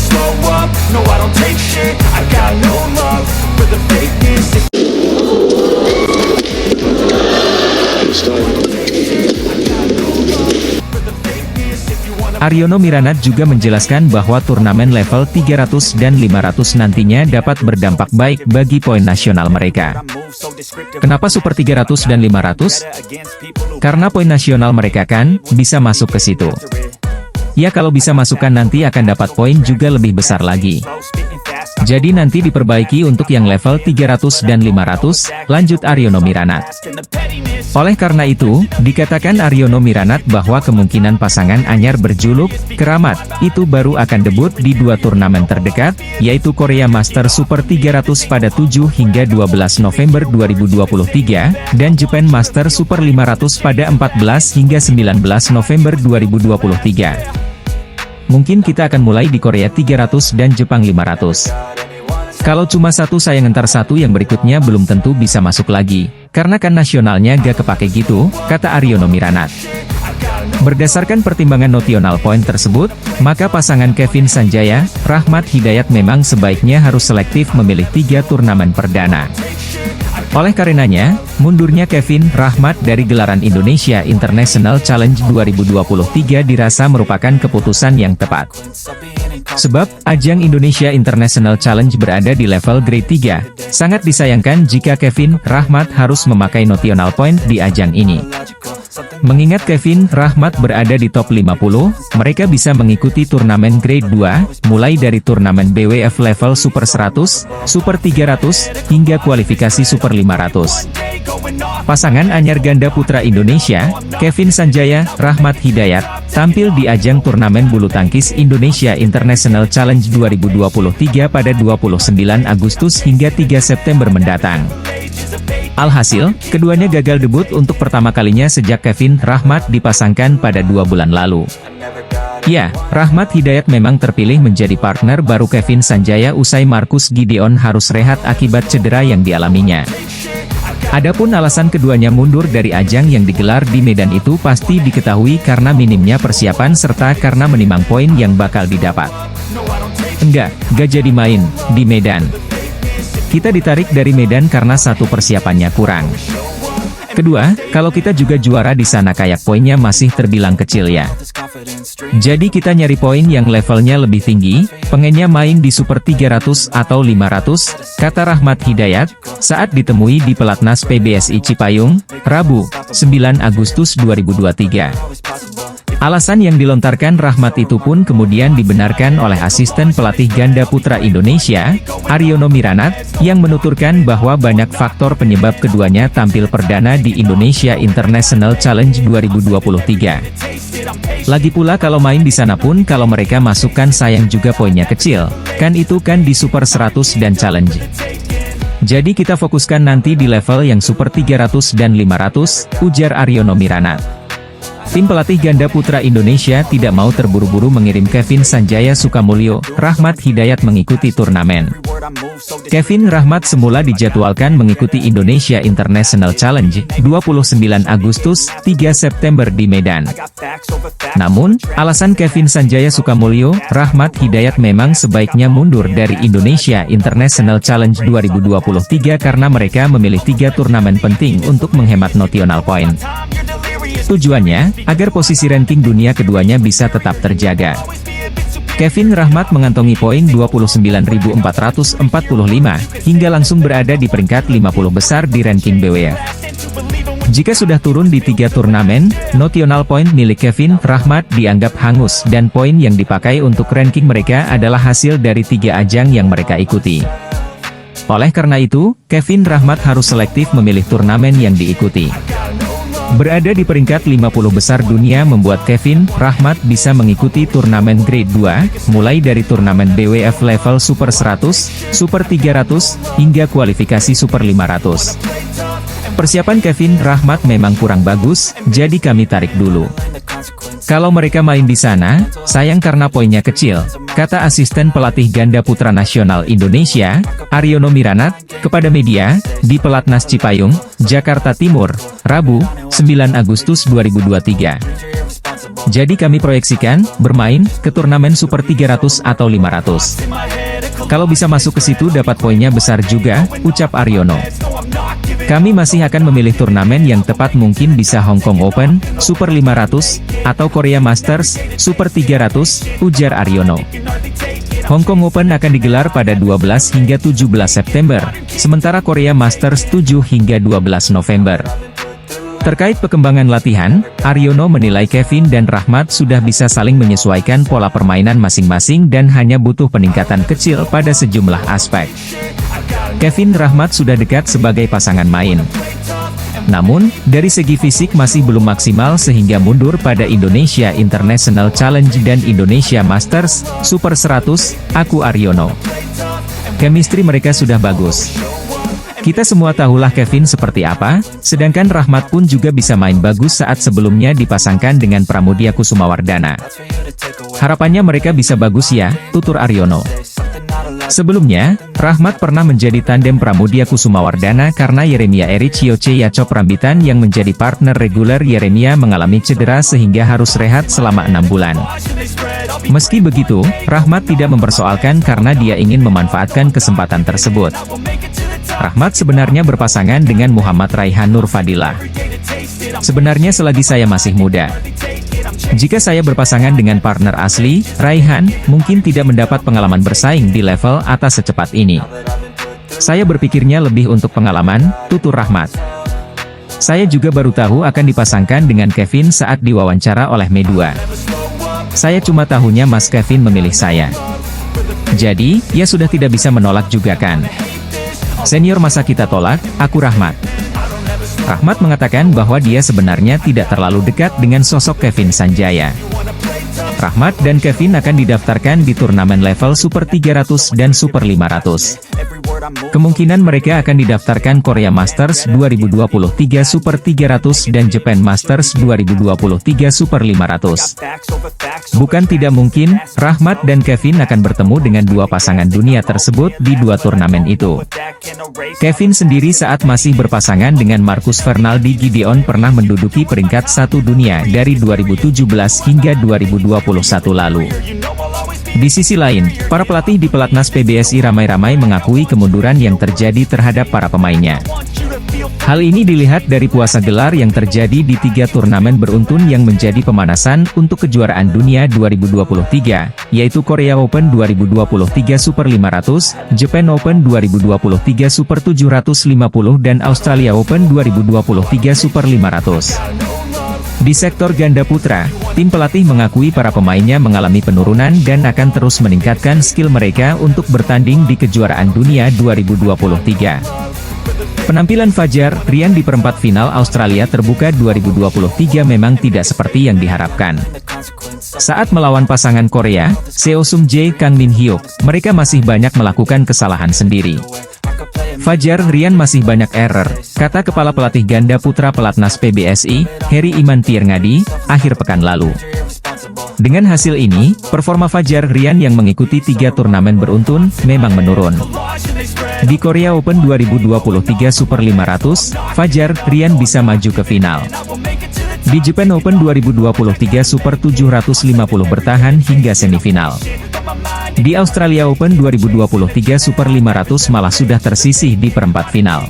slow up, no I don't take shit, I got no love for the fakeness. Aryono Miranat juga menjelaskan bahwa turnamen level 300 dan 500 nantinya dapat berdampak baik bagi poin nasional mereka. Kenapa Super 300 dan 500? Karena poin nasional mereka kan bisa masuk ke situ. Ya kalau bisa masukkan nanti akan dapat poin juga lebih besar lagi. Jadi nanti diperbaiki untuk yang level 300 dan 500, lanjut Aryono Miranat. Oleh karena itu, dikatakan Aryono Miranat bahwa kemungkinan pasangan anyar berjuluk Keramat itu baru akan debut di 2 turnamen terdekat, yaitu Korea Master Super 300 pada 7 hingga 12 November 2023, dan Japan Master Super 500 pada 14 hingga 19 November 2023. Mungkin kita akan mulai di Korea 300 dan Jepang 500. Kalau cuma satu sayang ntar satu yang berikutnya belum tentu bisa masuk lagi, karena kan nasionalnya gak kepake gitu, kata Aryono Miranat. Berdasarkan pertimbangan notional point tersebut, maka pasangan Kevin Sanjaya, Rahmat Hidayat memang sebaiknya harus selektif memilih 3 turnamen perdana. Oleh karenanya, mundurnya Kevin Rahmat dari gelaran Indonesia International Challenge 2023 dirasa merupakan keputusan yang tepat. Sebab, ajang Indonesia International Challenge berada di level grade 3, sangat disayangkan jika Kevin Rahmat harus memakai notional point di ajang ini. Mengingat Kevin Rahmat berada di top 50, mereka bisa mengikuti turnamen grade 2, mulai dari turnamen BWF level Super 100, Super 300, hingga kualifikasi Super 500. Pasangan anyar ganda putra Indonesia, Kevin Sanjaya, Rahmat Hidayat, tampil di ajang turnamen bulu tangkis Indonesia International Challenge 2023 pada 29 Agustus hingga 3 September mendatang. Alhasil, keduanya gagal debut untuk pertama kalinya sejak Kevin Rahmat dipasangkan pada 2 bulan lalu. Ya, Rahmat Hidayat memang terpilih menjadi partner baru Kevin Sanjaya usai Marcus Gideon harus rehat akibat cedera yang dialaminya. Adapun alasan keduanya mundur dari ajang yang digelar di Medan itu pasti diketahui karena minimnya persiapan serta karena menimang poin yang bakal didapat. Enggak jadi main di Medan. Kita ditarik dari Medan karena satu persiapannya kurang. Kedua, kalau kita juga juara di sana kayak poinnya masih terbilang kecil ya. Jadi kita nyari poin yang levelnya lebih tinggi, pengennya main di Super 300 atau 500, kata Rahmat Hidayat, saat ditemui di Pelatnas PBSI Cipayung, Rabu, 9 Agustus 2023. Alasan yang dilontarkan Rahmat itu pun kemudian dibenarkan oleh asisten pelatih ganda putra Indonesia, Aryono Miranat, yang menuturkan bahwa banyak faktor penyebab keduanya tampil perdana di Indonesia International Challenge 2023. Lagi pula kalau main di sana pun kalau mereka masukkan sayang juga poinnya kecil, kan itu kan di Super 100 dan Challenge. Jadi kita fokuskan nanti di level yang Super 300 dan 500, ujar Aryono Miranat. Tim pelatih ganda putra Indonesia tidak mau terburu-buru mengirim Kevin Sanjaya Sukamulyo, Rahmat Hidayat mengikuti turnamen. Kevin Rahmat semula dijadwalkan mengikuti Indonesia International Challenge, 29 Agustus, 3 September di Medan. Namun, alasan Kevin Sanjaya Sukamulyo, Rahmat Hidayat memang sebaiknya mundur dari Indonesia International Challenge 2023 karena mereka memilih 3 turnamen penting untuk menghemat notional point. Tujuannya, agar posisi ranking dunia keduanya bisa tetap terjaga. Kevin Rahmat mengantongi poin 29.445, hingga langsung berada di peringkat 50 besar di ranking BWF. Jika sudah turun di 3 turnamen, notional point milik Kevin Rahmat dianggap hangus dan poin yang dipakai untuk ranking mereka adalah hasil dari 3 ajang yang mereka ikuti. Oleh karena itu, Kevin Rahmat harus selektif memilih turnamen yang diikuti. Berada di peringkat 50 besar dunia membuat Kevin Rahmat bisa mengikuti turnamen grade 2, mulai dari turnamen BWF level Super 100, Super 300, hingga kualifikasi Super 500. Persiapan Kevin Rahmat memang kurang bagus, jadi kami tarik dulu. Kalau mereka main di sana, sayang karena poinnya kecil, kata asisten pelatih ganda putra nasional Indonesia, Aryono Miranat, kepada media, di Pelatnas Cipayung, Jakarta Timur, Rabu, 9 Agustus 2023. Jadi kami proyeksikan, bermain, ke turnamen Super 300 atau 500. Kalau bisa masuk ke situ dapat poinnya besar juga, ucap Aryono. Kami masih akan memilih turnamen yang tepat, mungkin bisa Hong Kong Open, Super 500, atau Korea Masters, Super 300, ujar Aryono. Hong Kong Open akan digelar pada 12 hingga 17 September, sementara Korea Masters 7 hingga 12 November. Terkait perkembangan latihan, Aryono menilai Kevin dan Rahmat sudah bisa saling menyesuaikan pola permainan masing-masing dan hanya butuh peningkatan kecil pada sejumlah aspek. Kevin Rahmat sudah dekat sebagai pasangan main. Namun, dari segi fisik masih belum maksimal sehingga mundur pada Indonesia International Challenge dan Indonesia Masters, Super 100, aku Aryono. Chemistry mereka sudah bagus. Kita semua tahulah Kevin seperti apa, sedangkan Rahmat pun juga bisa main bagus saat sebelumnya dipasangkan dengan Pramudia Kusumawardana. Harapannya mereka bisa bagus ya, tutur Aryono. Sebelumnya, Rahmat pernah menjadi tandem Pramudia Kusumawardana karena Yeremia Eric Yoce Yacop Rambitan yang menjadi partner reguler Yeremia mengalami cedera sehingga harus rehat selama 6 bulan. Meski begitu, Rahmat tidak mempersoalkan karena dia ingin memanfaatkan kesempatan tersebut. Rahmat sebenarnya berpasangan dengan Muhammad Raihan Nur Fadilah. Sebenarnya selagi saya masih muda, jika saya berpasangan dengan partner asli, Raihan, mungkin tidak mendapat pengalaman bersaing di level atas secepat ini. Saya berpikirnya lebih untuk pengalaman, tutur Rahmat. Saya juga baru tahu akan dipasangkan dengan Kevin saat diwawancara oleh Medua. Saya cuma tahunya Mas Kevin memilih saya. Jadi, ya sudah tidak bisa menolak juga kan. Senior masa kita tolak, aku Rahmat. Rahmat mengatakan bahwa dia sebenarnya tidak terlalu dekat dengan sosok Kevin Sanjaya. Rahmat dan Kevin akan didaftarkan di turnamen level Super 300 dan Super 500. Kemungkinan mereka akan didaftarkan Korea Masters 2023 Super 300 dan Japan Masters 2023 Super 500. Bukan tidak mungkin, Rahmat dan Kevin akan bertemu dengan dua pasangan dunia tersebut di dua turnamen itu. Kevin sendiri saat masih berpasangan dengan Marcus Fernaldi Gideon pernah menduduki peringkat 1 dunia dari 2017 hingga 2021 lalu. Di sisi lain, para pelatih di pelatnas PBSI ramai-ramai mengakui kemunduran yang terjadi terhadap para pemainnya. Hal ini dilihat dari puasa gelar yang terjadi di 3 turnamen beruntun yang menjadi pemanasan untuk kejuaraan dunia 2023, yaitu Korea Open 2023 Super 500, Japan Open 2023 Super 750 dan Australia Open 2023 Super 500. Di sektor ganda putra, tim pelatih mengakui para pemainnya mengalami penurunan dan akan terus meningkatkan skill mereka untuk bertanding di kejuaraan dunia 2023. Penampilan Fajar Rian di perempat final Australia Terbuka 2023 memang tidak seperti yang diharapkan. Saat melawan pasangan Korea, Seo Sung Jae Kang Min Hyuk, mereka masih banyak melakukan kesalahan sendiri. Fajar Rian masih banyak error, kata Kepala Pelatih Ganda Putra Pelatnas PBSI, Heri Iman Tirngadi, akhir pekan lalu. Dengan hasil ini, performa Fajar Rian yang mengikuti 3 turnamen beruntun, memang menurun. Di Korea Open 2023 Super 500, Fajar Rian bisa maju ke final. Di Japan Open 2023 Super 750 bertahan hingga semifinal. Di Australia Open 2023 Super 500 malah sudah tersisih di perempat final.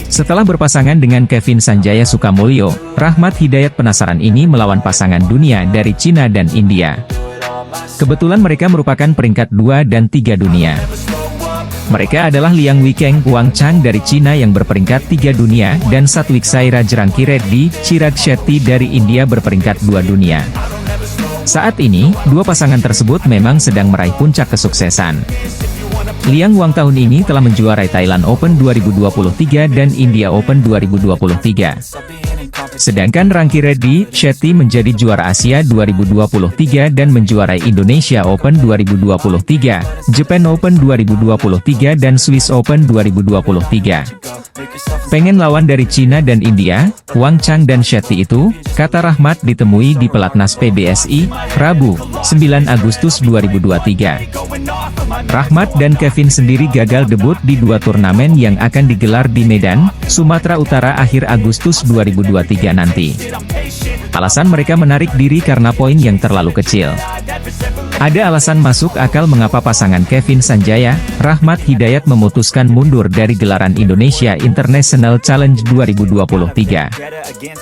Setelah berpasangan dengan Kevin Sanjaya Sukamulyo, Rahmat Hidayat penasaran ini melawan pasangan dunia dari Cina dan India. Kebetulan mereka merupakan peringkat 2 dan 3 dunia. Mereka adalah Liang Weikeng Wang Chang dari Cina yang berperingkat 3 dunia dan Satwik Sairaj Rankireddy Chirag Shetty dari India berperingkat 2 dunia. Saat ini, dua pasangan tersebut memang sedang meraih puncak kesuksesan. Liang Wang tahun ini telah menjuarai Thailand Open 2023 dan India Open 2023. Sedangkan Rankireddy Shetty menjadi juara Asia 2023 dan menjuarai Indonesia Open 2023, Japan Open 2023 dan Swiss Open 2023. Pengen lawan dari Cina dan India, Wang Chang dan Shetty itu, kata Rahmat ditemui di pelatnas PBSI, Rabu, 9 Agustus 2023. Rahmat dan Kevin sendiri gagal debut di 2 turnamen yang akan digelar di Medan, Sumatera Utara akhir Agustus 2023 2023 nanti. Alasan mereka menarik diri karena poin yang terlalu kecil. Ada alasan masuk akal mengapa pasangan Kevin Sanjaya, Rahmat Hidayat memutuskan mundur dari gelaran Indonesia International Challenge 2023.